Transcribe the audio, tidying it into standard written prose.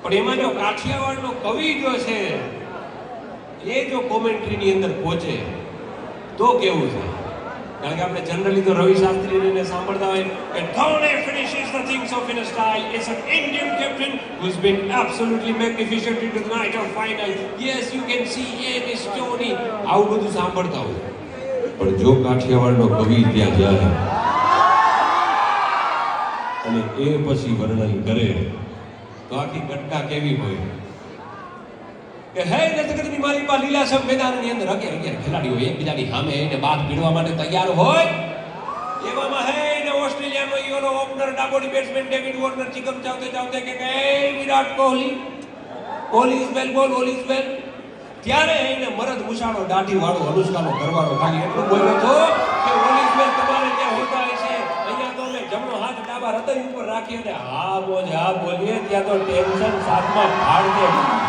પણ એમાં જો કાઠિયાવાડનો કવિ જો છે એ જો કોમેન્ટ્રીની અંદર પહોંચે તો કેવું છે? કારણ કે આપણે જનરલી તો રવિ શાસ્ત્રીને સાંભળતા હોય કે Dhoni finishes the things off in a style. It's an Indian captain who's been absolutely magnificent into the night of final. Yes, you can see it is Dhoni. આવું બધું સાંભળતા હોય. પણ જો કાઠિયાવાડનો કવિ ત્યાં જાય અને એ પછી વર્ણન કરે તો આખી ઘટના કેવી હોય કે હે જગતની મારી પાસે લીલાછમ મેદાનની અંદર 11 ખેલાડીઓ એકબીજાની સામે એને બાદ ભીડવા માટે તૈયાર હોય એવામાં હે ને ઓસ્ટ્રેલિયાનો ઈઓનો ઓપનર ડાબોડી બેટ્સમેન ડેવિડ વોર્નર ચીકમ ચાવતે કે Virat Kohli all is well ત્યારે એને મરદ મુસાળો દાઢી વાળો અનુષ્કાનો ઘરવાળો ખાલી એટલું બોલ્યો હતો કે ઓલ ઇઝ વેલ તમારે ત્યાં હોતા હશે અહીંયા તો અમે જમણો હાથ ડાબા હૃદય ઉપર રાખી અને હા બોલીએ ત્યાં તો ટેન્શન સાતમાં ભાડ દે